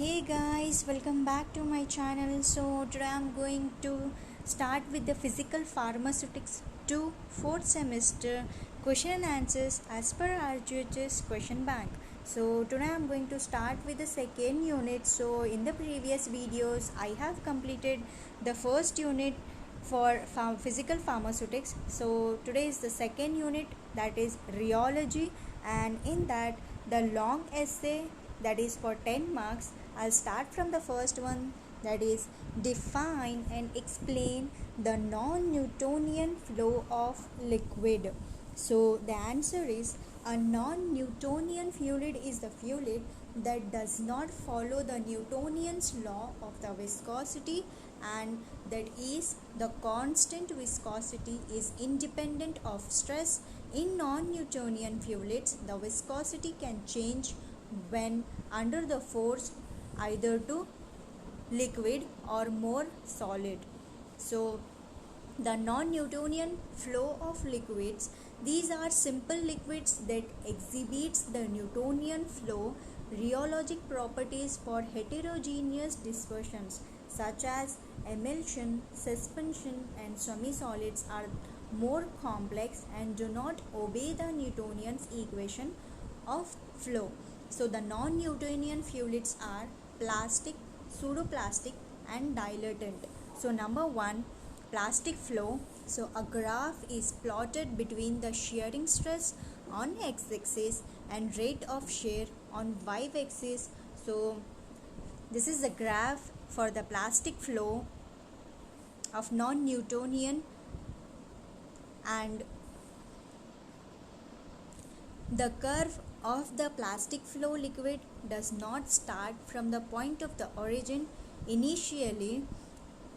Hey guys, welcome back to my channel. So today I'm going to start with the physical pharmaceutics 2 4th semester question and answers as per RGUHS question bank. So today I'm going to start with the second unit. So in the previous videos I have completed the first unit for physical pharmaceutics. So today is the second unit, that is rheology, and in that the long essay, that is for 10 marks. I'll start from the first one, that is define and explain the non-Newtonian flow of liquid. So the answer is a non-Newtonian fluid is the fluid that does not follow the Newtonian's law of the viscosity, and that is the constant viscosity is independent of stress. In non-Newtonian fluids, the viscosity can change when under the force either to liquid or more solid. So the non-Newtonian flow of liquids, these are simple liquids that exhibits the Newtonian flow rheologic properties for heterogeneous dispersions such as emulsion, suspension and semi-solids are more complex and do not obey the Newtonian's equation of flow. So the non-Newtonian fluids are plastic, pseudoplastic and dilatant. So number 1, plastic flow. So a graph is plotted between the shearing stress on x-axis and rate of shear on y-axis. So this is the graph for the plastic flow of non-Newtonian, and the curve of the plastic flow liquid does not start from the point of the origin. Initially,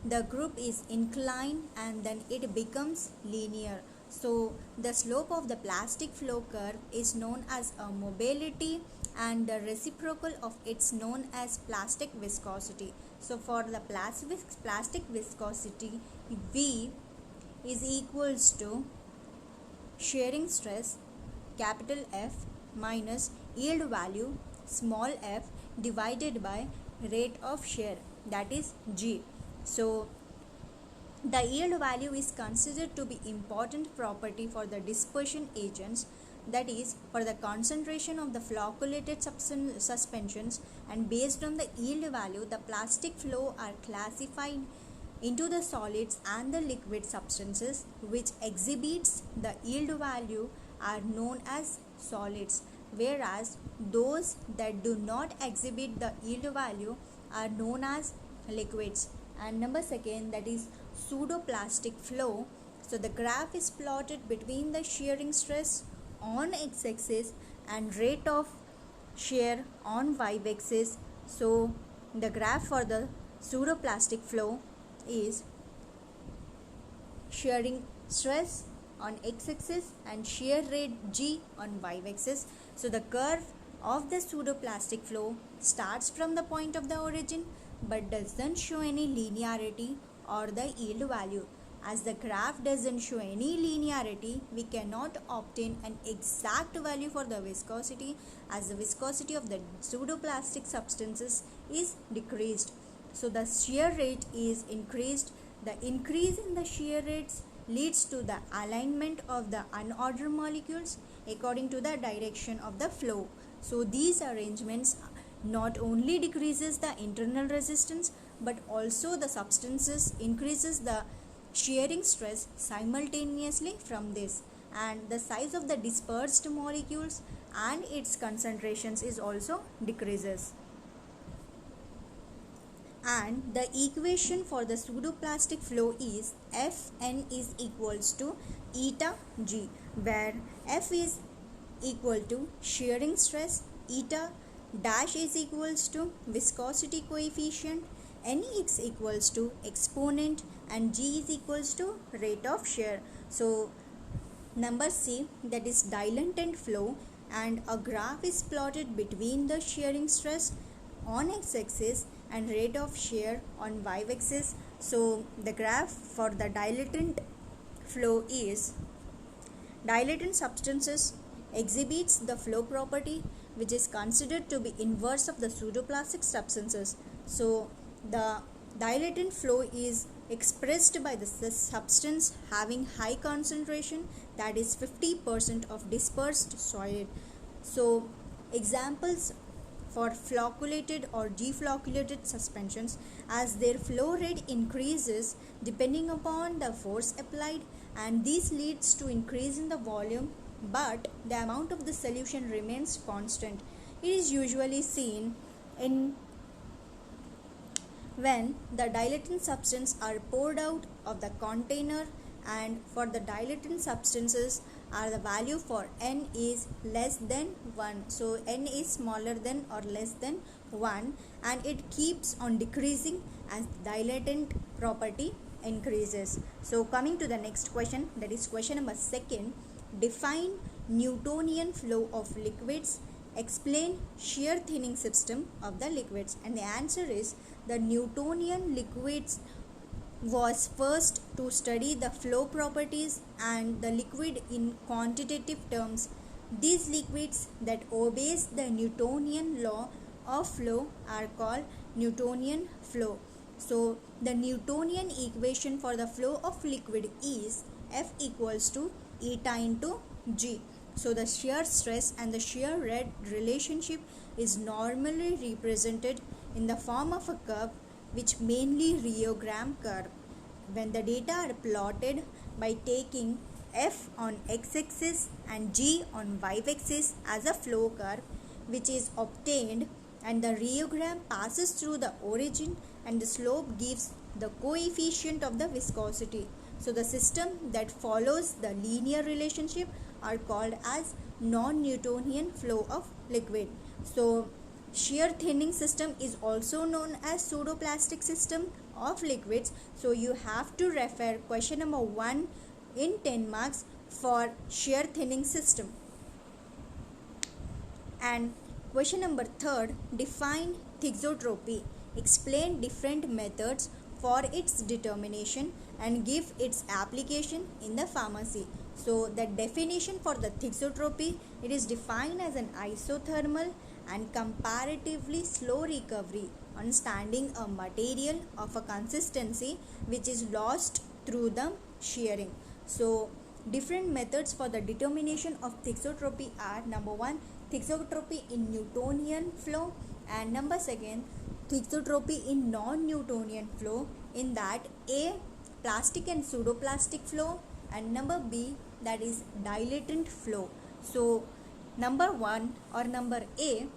the group is inclined and then it becomes linear. So the slope of the plastic flow curve is known as a mobility, and the reciprocal of it's known as plastic viscosity. So for the plastic viscosity, V is equals to shearing stress capital F minus yield value small f divided by rate of shear, that is G. So the yield value is considered to be important property for the dispersion agents, that is for the concentration of the flocculated suspensions, and based on the yield value the plastic flow are classified into the solids and the liquid substances which exhibits the yield value are known as solids, whereas those that do not exhibit the yield value are known as liquids. And number 2, that is pseudoplastic flow. So the graph is plotted between the shearing stress on x-axis and rate of shear on y-axis. So the graph for the pseudoplastic flow is shearing stress on x-axis and shear rate G on y-axis. So the curve of the pseudoplastic flow starts from the point of the origin but doesn't show any linearity or the yield value. As the graph doesn't show any linearity, we cannot obtain an exact value for the viscosity, as the viscosity of the pseudoplastic substances is decreased. So the shear rate is increased. The increase in the shear rates leads to the alignment of the unordered molecules according to the direction of the flow. So these arrangements not only decreases the internal resistance but also the substances increases the shearing stress simultaneously from this, and the size of the dispersed molecules and its concentrations is also decreases. And the equation for the pseudoplastic flow is Fn is equals to eta G, where F is equal to shearing stress, eta dash is equals to viscosity coefficient, Nx equals to exponent, and G is equals to rate of shear. So number C, that is dilatant flow, and a graph is plotted between the shearing stress on x-axis and rate of shear on y-axis. So the graph for the dilatant flow is dilatant substances exhibits the flow property which is considered to be inverse of the pseudoplastic substances. So the dilatant flow is expressed by the substance having high concentration, that is 50% of dispersed solid. So examples for flocculated or deflocculated suspensions, as their flow rate increases depending upon the force applied, and this leads to increase in the volume, but the amount of the solution remains constant. It is usually seen in when the dilatant substance are poured out of the container, and for the dilatant substances the value for n is less than 1. So n is smaller than or less than 1, and it keeps on decreasing as dilatant property increases. So coming to the next question, that is question number 2. Define Newtonian flow of liquids. Explain shear thinning system of the liquids. And the answer is, the Newtonian liquids was first to study the flow properties and the liquid in quantitative terms. These liquids that obeys the Newtonian law of flow are called Newtonian flow. So the Newtonian equation for the flow of liquid is F equals to eta into G. So the shear stress and the shear rate relationship is normally represented in the form of a curve, which mainly rheogram curve. When the data are plotted by taking F on x-axis and G on y-axis as a flow curve, which is obtained, and the rheogram passes through the origin, and the slope gives the coefficient of the viscosity. So the system that follows the linear relationship are called as non-Newtonian flow of liquid. So shear thinning system is also known as pseudoplastic system of liquids. So you have to refer question number 1 in 10 marks for shear thinning system. And question number 3, define Thixotropy. Explain different methods for its determination and give its application in the pharmacy. So the definition for the Thixotropy, it is defined as an isothermal and comparatively slow recovery on standing a material of a consistency which is lost through the shearing. So different methods for the determination of Thixotropy are: number 1, Thixotropy in Newtonian flow, and number 2, Thixotropy in non-Newtonian flow, in that A, plastic and pseudoplastic flow, and number B, that is dilatant flow. So number 1 or number A,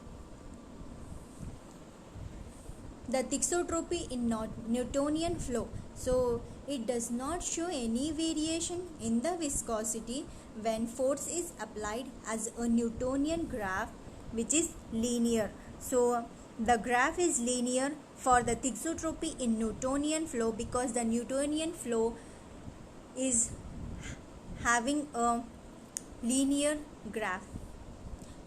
the Thixotropy in Newtonian flow. So it does not show any variation in the viscosity when force is applied as a Newtonian graph, which is linear. So the graph is linear for the Thixotropy in Newtonian flow because the Newtonian flow is having a linear graph.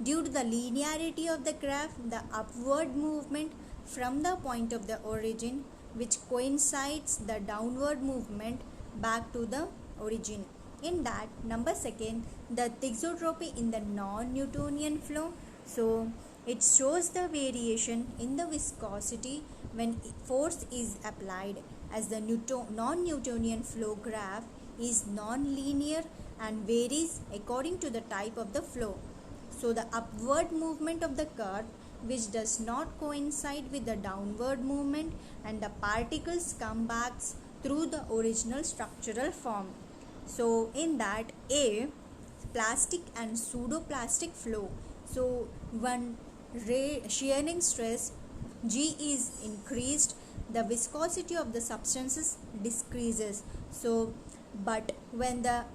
Due to the linearity of the graph, the upward movement from the point of the origin, which coincides the downward movement back to the origin. In that, number 2, the Thixotropy in the non-Newtonian flow. So it shows the variation in the viscosity when force is applied, as the non-Newtonian flow graph is non-linear and varies according to the type of the flow. So the upward movement of the curve, which does not coincide with the downward movement, and the particles come back through the original structural form. So in that, A, plastic and pseudoplastic flow. So when shearing stress G is increased, the viscosity of the substances decreases. So but when the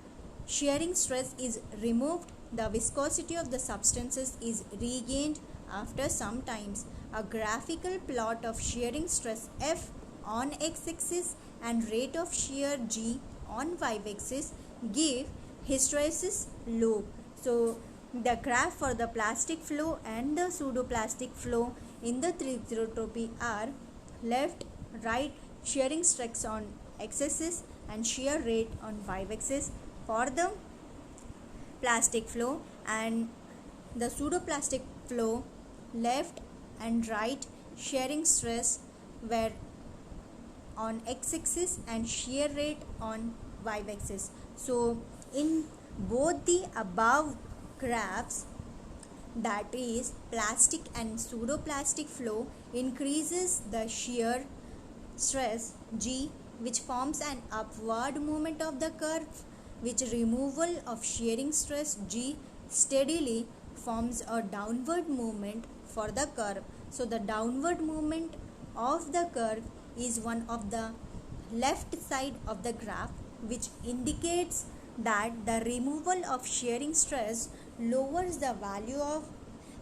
shearing stress is removed, the viscosity of the substances is regained after some times. A graphical plot of shearing stress F on x-axis and rate of shear G on y-axis give hysteresis loop. So the graph for the plastic flow and the pseudoplastic flow in the Thixotropy are left, right, shearing stress on x-axis and shear rate on y-axis for the plastic flow, and the pseudoplastic flow, left and right shearing stress were on x-axis and shear rate on y-axis. So in both the above graphs, that is plastic and pseudoplastic flow, increases the shear stress G, which forms an upward movement of the curve, which removal of shearing stress G steadily forms a downward movement for the curve. So the downward movement of the curve is one of the left side of the graph, which indicates that the removal of shearing stress lowers the value of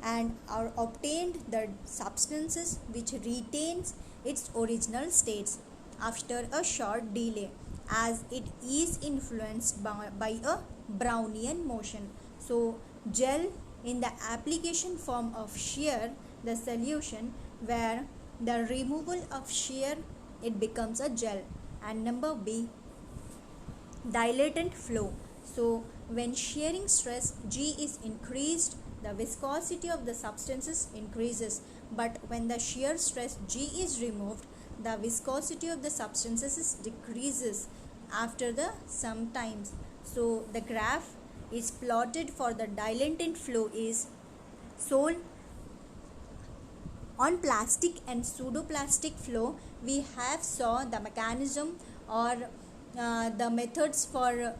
and are obtained the substances which retains its original states after a short delay, as it is influenced by a Brownian motion. So gel in the application form of shear, the solution where the removal of shear, it becomes a gel. And number B, dilatant flow. So when shearing stress G is increased, the viscosity of the substances increases, but when the shear stress G is removed, the viscosity of the substances decreases after the some times. So the graph is plotted for the dilatant flow is shown on plastic and pseudoplastic flow. We have saw the mechanism or the methods for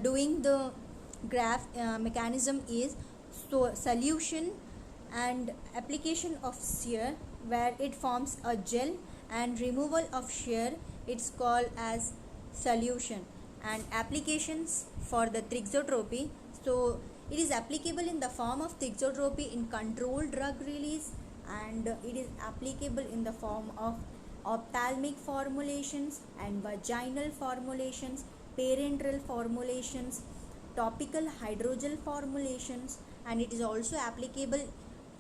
doing the graph mechanism is solution and application of shear, where it forms a gel, and removal of shear, it's called as solution. And applications for the Thixotropy, so it is applicable in the form of Thixotropy in controlled drug release, and it is applicable in the form of ophthalmic formulations and vaginal formulations, parenteral formulations, topical hydrogel formulations, and it is also applicable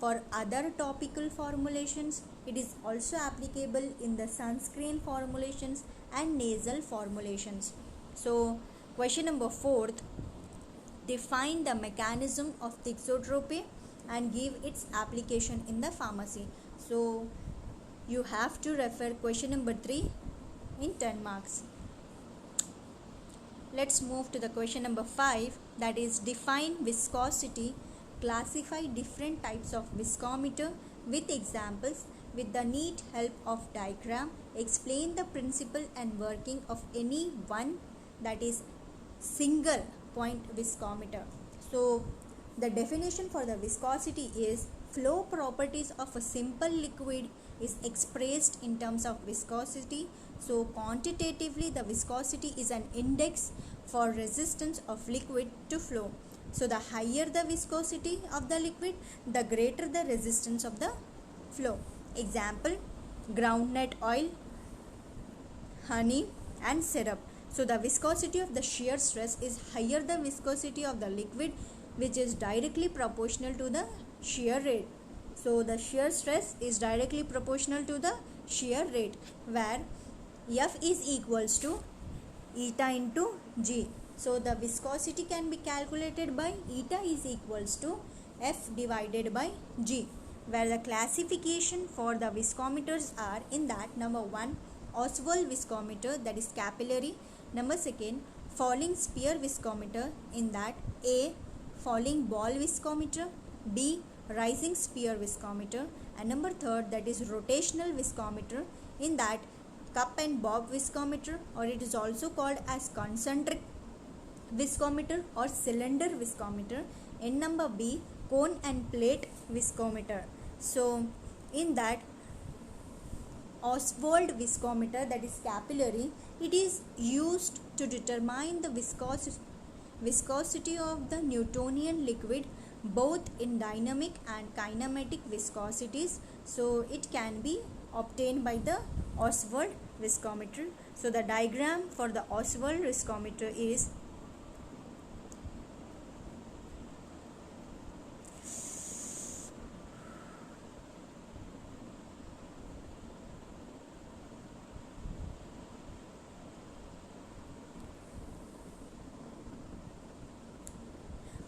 for other topical formulations. It is also applicable in the sunscreen formulations and nasal formulations. So question number 4, define the mechanism of Thixotropy and give its application in the pharmacy. So you have to refer question number 3 in 10 marks. Let's move to the question number 5, that is define viscosity, classify different types of viscometer with examples with the neat help of diagram, explain the principle and working of any one, that is single point viscometer. So the definition for the viscosity is flow properties of a simple liquid is expressed in terms of viscosity. So quantitatively, the viscosity is an index for resistance of liquid to flow. So the higher the viscosity of the liquid, the greater the resistance of the flow. Example, groundnut oil, honey and syrup. So the viscosity of the shear stress is higher the viscosity of the liquid, which is directly proportional to the shear rate. So the shear stress is directly proportional to the shear rate, where F is equals to eta into G. So the viscosity can be calculated by eta is equals to F divided by G, where the classification for the viscometers are in that number 1, Oswald Viscometer, that is capillary. Number 2, falling spear viscometer, in that A, falling ball viscometer, B, rising spear viscometer, and number 3, that is rotational viscometer, in that cup and bob viscometer, or it is also called as concentric viscometer or cylinder viscometer, and number B, cone and plate viscometer. So in that Oswald Viscometer, that is capillary, it is used to determine the viscosity of the Newtonian liquid, both in dynamic and kinematic viscosities. So it can be obtained by the Oswald Viscometer. So the diagram for the Oswald Viscometer is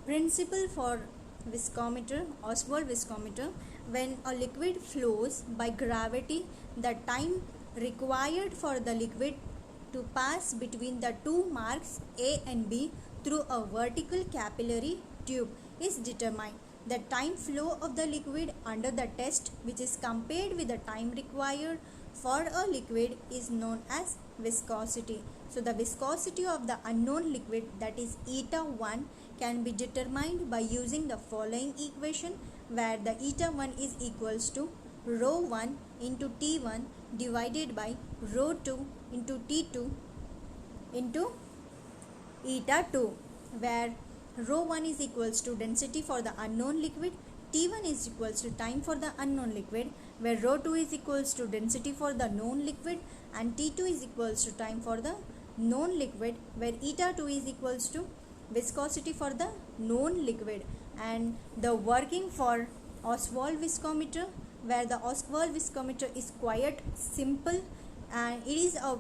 principle for Viscometer, Oswald Viscometer. When a liquid flows by gravity, the time required for the liquid to pass between the two marks A and B through a vertical capillary tube is determined. The time flow of the liquid under the test, which is compared with the time required for a liquid, is known as viscosity. So the viscosity of the unknown liquid, that is eta 1, can be determined by using the following equation, where the eta 1 is equals to rho 1 into T1 divided by rho 2 into T2 into eta 2, where rho 1 is equals to density for the unknown liquid, T1 is equals to time for the unknown liquid, where rho 2 is equals to density for the known liquid, and T2 is equals to time for the known liquid, where eta 2 is equals to viscosity for the known liquid. And the working for Oswald Viscometer, where the Oswald Viscometer is quite simple, and it is a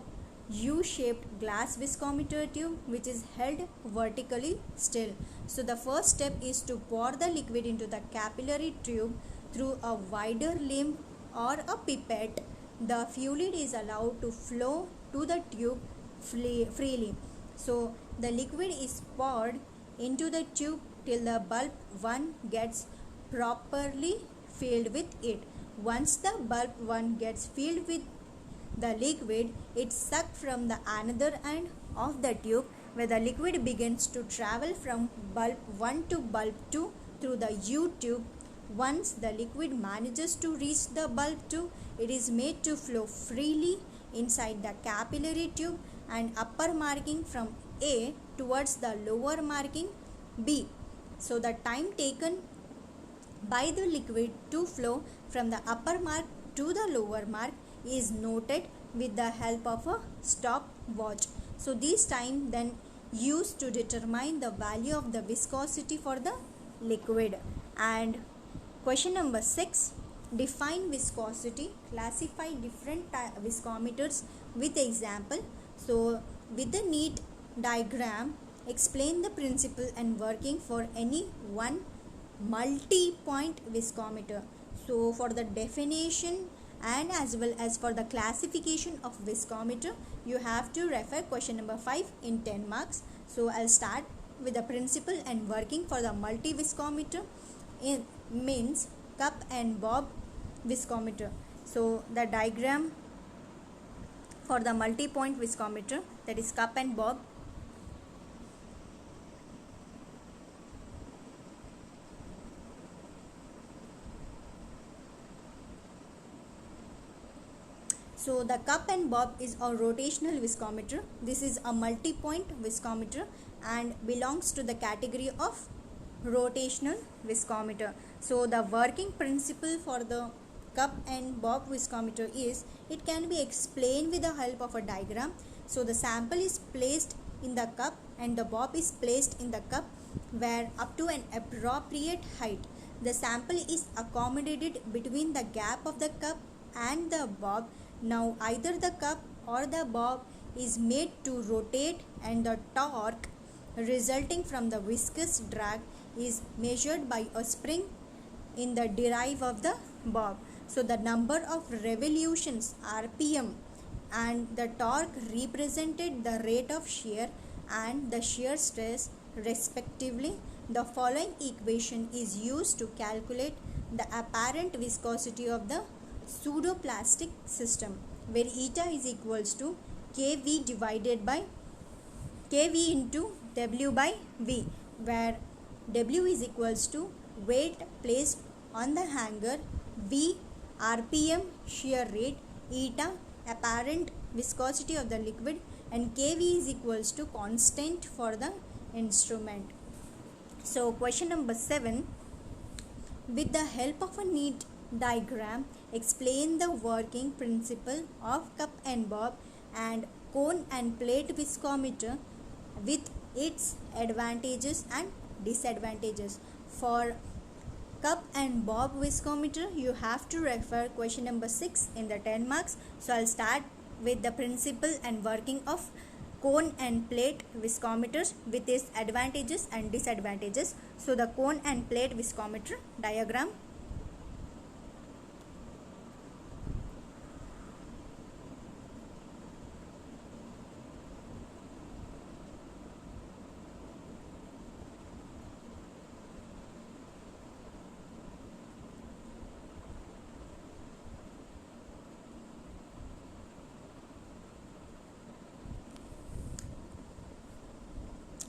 U-shaped glass viscometer tube which is held vertically still. So the first step is to pour the liquid into the capillary tube through a wider limb or a pipette. The fluid is allowed to flow to the tube freely. So the liquid is poured into the tube till the bulb 1 gets properly filled with it. Once the bulb 1 gets filled with the liquid, it's sucked from the another end of the tube, where the liquid begins to travel from bulb 1 to bulb 2 through the U tube. Once the liquid manages to reach the bulb 2, it is made to flow freely inside the capillary tube and upper marking from A towards the lower marking B. So the time taken by the liquid to flow from the upper mark to the lower mark is noted with the help of a stopwatch. So this time then used to determine the value of the viscosity for the liquid. And question number 6, define viscosity, classify different viscometers with example. So with the neat diagram, explain the principle and working for any one multi-point viscometer. So for the definition and as well as for the classification of viscometer, you have to refer question number 5 in 10 marks. So I'll start with the principle and working for the multi-viscometer. It means cup and bob viscometer. So the diagram for the multi-point viscometer, that is cup and bob. So the cup and bob is a rotational viscometer. This is a multi-point viscometer and belongs to the category of rotational viscometer. So the working principle for the cup and bob viscometer is, it can be explained with the help of a diagram. So the sample is placed in the cup and the bob is placed in the cup, where up to an appropriate height the sample is accommodated between the gap of the cup and the bob. Now either the cup or the bob is made to rotate, and the torque resulting from the viscous drag is measured by a spring in the drive of the bob. So the number of revolutions RPM and the torque represented the rate of shear and the shear stress respectively. The following equation is used to calculate the apparent viscosity of the pseudoplastic system, where eta is equals to kV divided by kV into W by V, where W is equals to weight placed on the hanger, V RPM shear rate, eta apparent viscosity of the liquid, and kV is equals to constant for the instrument. So question number 7, with the help of a neat diagram, explain the working principle of cup and bob and cone and plate viscometer with its advantages and disadvantages. For cup and bob viscometer, you have to refer question number 6 in the 10 marks. So I'll start with the principle and working of cone and plate viscometers with its advantages and disadvantages. So the cone and plate viscometer diagram.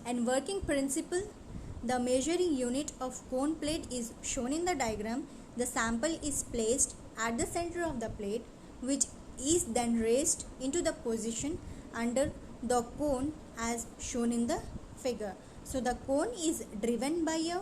And working principle, the measuring unit of cone plate is shown in the diagram. The sample is placed at the center of the plate, which is then raised into the position under the cone as shown in the figure. So the cone is driven by a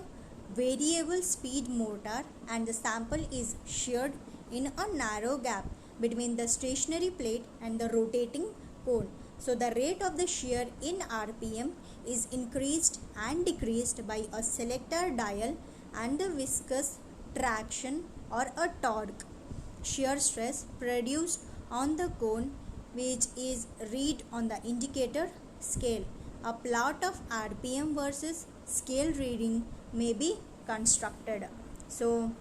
variable speed motor and the sample is sheared in a narrow gap between the stationary plate and the rotating cone. So the rate of the shear in RPM is increased and decreased by a selector dial and the viscous traction or a torque. Shear stress produced on the cone, which is read on the indicator scale. A plot of RPM versus scale reading may be constructed. So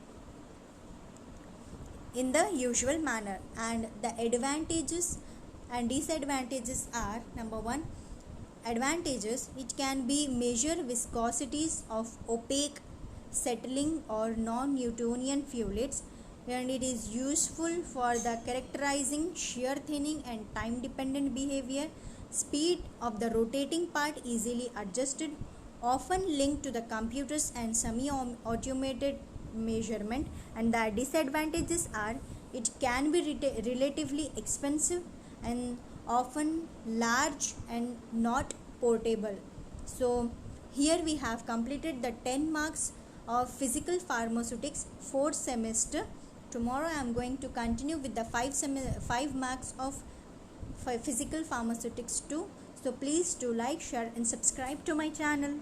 in the usual manner, and the advantages and disadvantages are: number one, advantages, it can be measure viscosities of opaque, settling or non-Newtonian fluids, and it is useful for the characterizing shear thinning and time dependent behavior. Speed of the rotating part easily adjusted, often linked to the computers and semi-automated measurement. And the disadvantages are: it can be relatively expensive and often large and not portable. So here we have completed the 10 marks of physical pharmaceutics 4th semester. Tomorrow I am going to continue with the 5 marks of physical pharmaceutics 2. So please do like, share and subscribe to my channel.